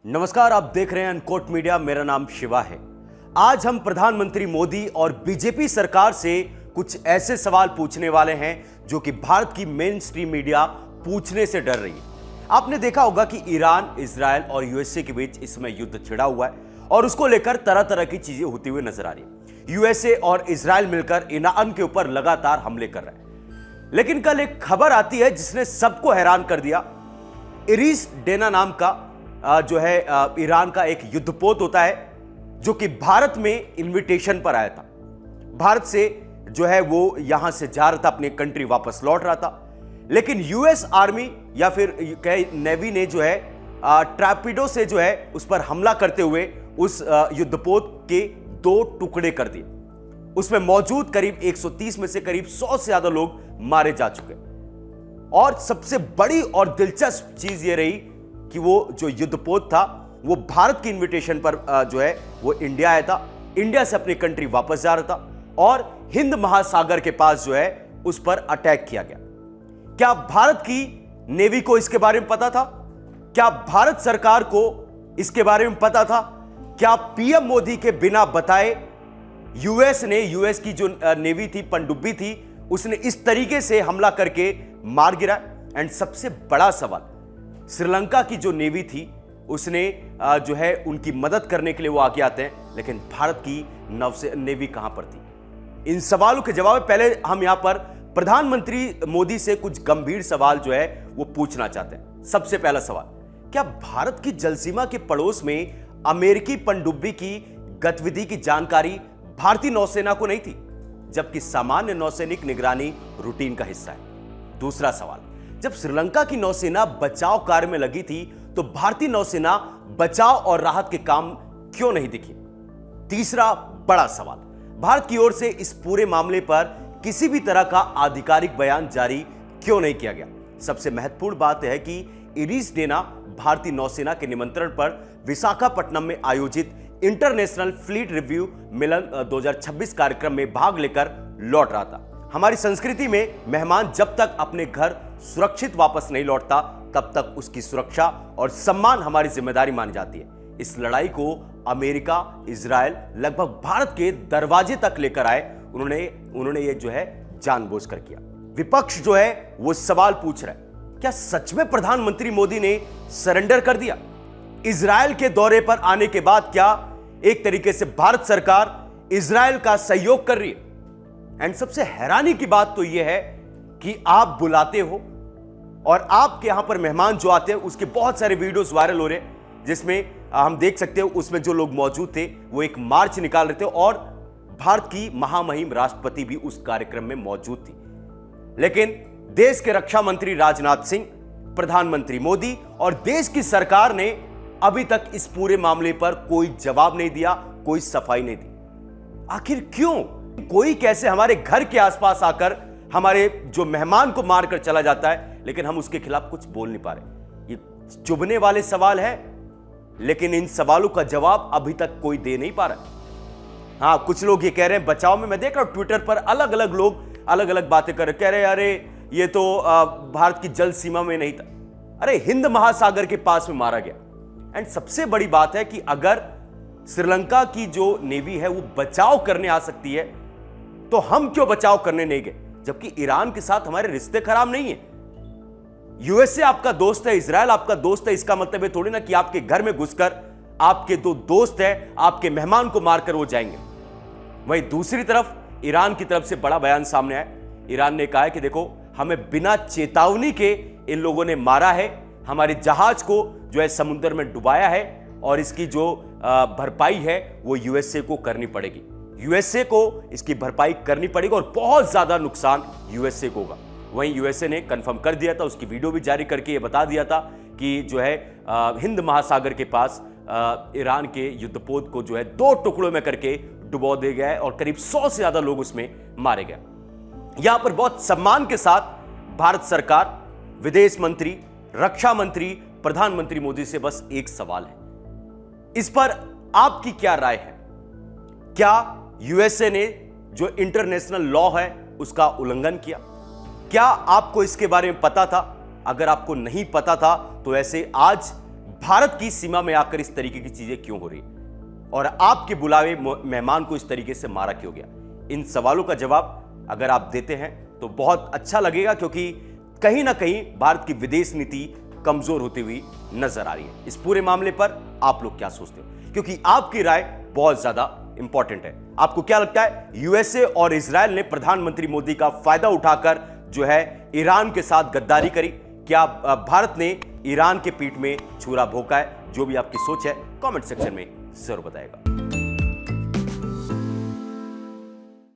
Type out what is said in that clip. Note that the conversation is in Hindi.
नमस्कार, आप देख रहे हैं अनकोट मीडिया। मेरा नाम शिवा है। आज हम प्रधानमंत्री मोदी और बीजेपी सरकार से कुछ ऐसे सवाल पूछने वाले हैं जो कि भारत की मेन स्ट्रीम मीडिया पूछने से डर रही है। आपने देखा होगा कि ईरान, इजराइल और यूएसए के बीच इस समय युद्ध छिड़ा हुआ है और उसको लेकर तरह तरह की चीजें होती हुई नजर आ रही है। यूएसए और इजराइल मिलकर ईरान के ऊपर लगातार हमले कर रहे हैं। लेकिन कल एक खबर आती है जिसने सबको हैरान कर दिया। इरिस डेना नाम का जो है ईरान का एक युद्धपोत होता है जो कि भारत में इनविटेशन पर आया था। भारत से जो है वो यहां से जा रहा था, अपने कंट्री वापस लौट रहा था। लेकिन यूएस आर्मी या फिर नेवी ने जो है ट्रैपिडो से जो है उस पर हमला करते हुए उस युद्धपोत के 2 टुकड़े कर दिए। उसमें मौजूद करीब 130 में से करीब 100 से ज्यादा लोग मारे जा चुके। और सबसे बड़ी और दिलचस्प चीज यह रही कि वो जो युद्धपोत था वो भारत की इनविटेशन पर जो है वो इंडिया आया था। इंडिया से अपनी कंट्री वापस जा रहा था और हिंद महासागर के पास जो है उस पर अटैक किया गया। क्या भारत की नेवी को इसके बारे में पता था? क्या भारत सरकार को इसके बारे में पता था? क्या पीएम मोदी के बिना बताए यूएस की जो नेवी थी, पनडुब्बी थी, उसने इस तरीके से हमला करके मार गिरा? एंड सबसे बड़ा सवाल, श्रीलंका की जो नेवी थी उसने जो है उनकी मदद करने के लिए वो आगे आते हैं, लेकिन भारत की नेवी कहां पर थी? इन सवालों के जवाब में पहले हम यहां पर प्रधानमंत्री मोदी से कुछ गंभीर सवाल जो है वो पूछना चाहते हैं। सबसे पहला सवाल, क्या भारत की जलसीमा के पड़ोस में अमेरिकी पनडुब्बी की गतिविधि की जानकारी भारतीय नौसेना को नहीं थी, जबकि सामान्य नौसैनिक निगरानी रूटीन का हिस्सा है? दूसरा सवाल, जब श्रीलंका की नौसेना बचाव कार्य में लगी थी तो भारतीय नौसेना बचाव और राहत के काम क्यों नहीं दिखी? तीसरा बड़ा सवाल, भारत की ओर से इस पूरे मामले पर किसी भी तरह का आधिकारिक बयान जारी क्यों नहीं किया गया? सबसे महत्वपूर्ण बात है कि इरिस डेना भारतीय नौसेना के निमंत्रण पर विशाखापट्टनम में आयोजित इंटरनेशनल फ्लीट रिव्यू मिलन 2026 कार्यक्रम में भाग लेकर लौट रहा था। हमारी संस्कृति में मेहमान जब तक अपने घर सुरक्षित वापस नहीं लौटता तब तक उसकी सुरक्षा और सम्मान हमारी जिम्मेदारी मानी जाती है। इस लड़ाई को अमेरिका, इजराइल लगभग भारत के दरवाजे तक लेकर आए। उन्होंने ये जो है जानबूझकर किया। विपक्ष जो है वो सवाल पूछ रहा है, क्या सच में प्रधानमंत्री मोदी ने सरेंडर कर दिया? इजराइल के दौरे पर आने के बाद क्या एक तरीके से भारत सरकार इजराइल का सहयोग कर रही है? एंड सबसे हैरानी की बात तो यह है कि आप बुलाते हो और आपके यहां पर मेहमान जो आते हैं उसके बहुत सारे वीडियोस वायरल हो रहे हैं, जिसमें हम देख सकते हो उसमें जो लोग मौजूद थे वो एक मार्च निकाल रहे थे और भारत की महामहिम राष्ट्रपति भी उस कार्यक्रम में मौजूद थी। लेकिन देश के रक्षा मंत्री राजनाथ सिंह, प्रधानमंत्री मोदी और देश की सरकार ने अभी तक इस पूरे मामले पर कोई जवाब नहीं दिया, कोई सफाई नहीं दी। आखिर क्यों? कोई कैसे हमारे घर के आसपास आकर हमारे जो मेहमान को मारकर चला जाता है, लेकिन हम उसके खिलाफ कुछ बोल नहीं पा रहे? ये चुभने वाले सवाल है, लेकिन इन सवालों का जवाब अभी तक कोई दे नहीं पा रहा। हां, कुछ लोग ये कह रहे हैं बचाव में। मैं देख रहा हूं ट्विटर पर अलग अलग लोग अलग अलग बातें कर रहे, कह रहे हैं अरे ये तो भारत की जल सीमा में नहीं था। अरे हिंद महासागर के पास में मारा गया। एंड सबसे बड़ी बात है कि अगर श्रीलंका की जो नेवी है वो बचाव करने आ सकती है तो हम क्यों बचाव करने नहीं गए? जबकि ईरान के साथ हमारे रिश्ते खराब नहीं है। यूएसए आपका दोस्त है, इजराइल आपका दोस्त है, इसका मतलब है थोड़ी ना कि आपके घर में घुसकर आपके 2 दोस्त हैं, आपके मेहमान को मारकर वो जाएंगे। वहीं दूसरी तरफ ईरान की तरफ से बड़ा बयान सामने आया। ईरान ने कहा है कि देखो, हमें बिना चेतावनी के इन लोगों ने मारा है, हमारे जहाज को जो है समुद्र में डुबाया है और इसकी जो भरपाई है वो यूएसए को करनी पड़ेगी। यूएसए को इसकी भरपाई करनी पड़ेगी और बहुत ज्यादा नुकसान यूएसए को होगा। वहीं यूएसए ने कंफर्म कर दिया था, उसकी वीडियो भी जारी करके ये बता दिया था कि जो है हिंद महासागर के पास ईरान के युद्धपोत को जो है 2 टुकड़ों में करके डुबो दिया गया है और करीब 100 से ज्यादा लोग उसमें मारे गए। यहां पर बहुत सम्मान के साथ भारत सरकार, विदेश मंत्री, रक्षा मंत्री, प्रधानमंत्री मोदी से बस एक सवाल है, इस पर आपकी क्या राय है? क्या यूएसए ने जो इंटरनेशनल लॉ है उसका उल्लंघन किया? क्या आपको इसके बारे में पता था? अगर आपको नहीं पता था तो ऐसे आज भारत की सीमा में आकर इस तरीके की चीजें क्यों हो रही और आपके बुलावे मेहमान को इस तरीके से मारा क्यों गया? इन सवालों का जवाब अगर आप देते हैं तो बहुत अच्छा लगेगा, क्योंकि कहीं ना कहीं भारत की विदेश नीति कमजोर होती हुई नजर आ रही है। इस पूरे मामले पर आप लोग क्या सोचते हो? क्योंकि आपकी राय बहुत ज्यादा इंपॉर्टेंट है। आपको क्या लगता है, यूएसए और इजरायल ने प्रधानमंत्री मोदी का फायदा उठाकर जो है ईरान के साथ गद्दारी करी? क्या भारत ने ईरान के पीठ में छुरा भोंका है? जो भी आपकी सोच है कमेंट सेक्शन में जरूर बताएगा।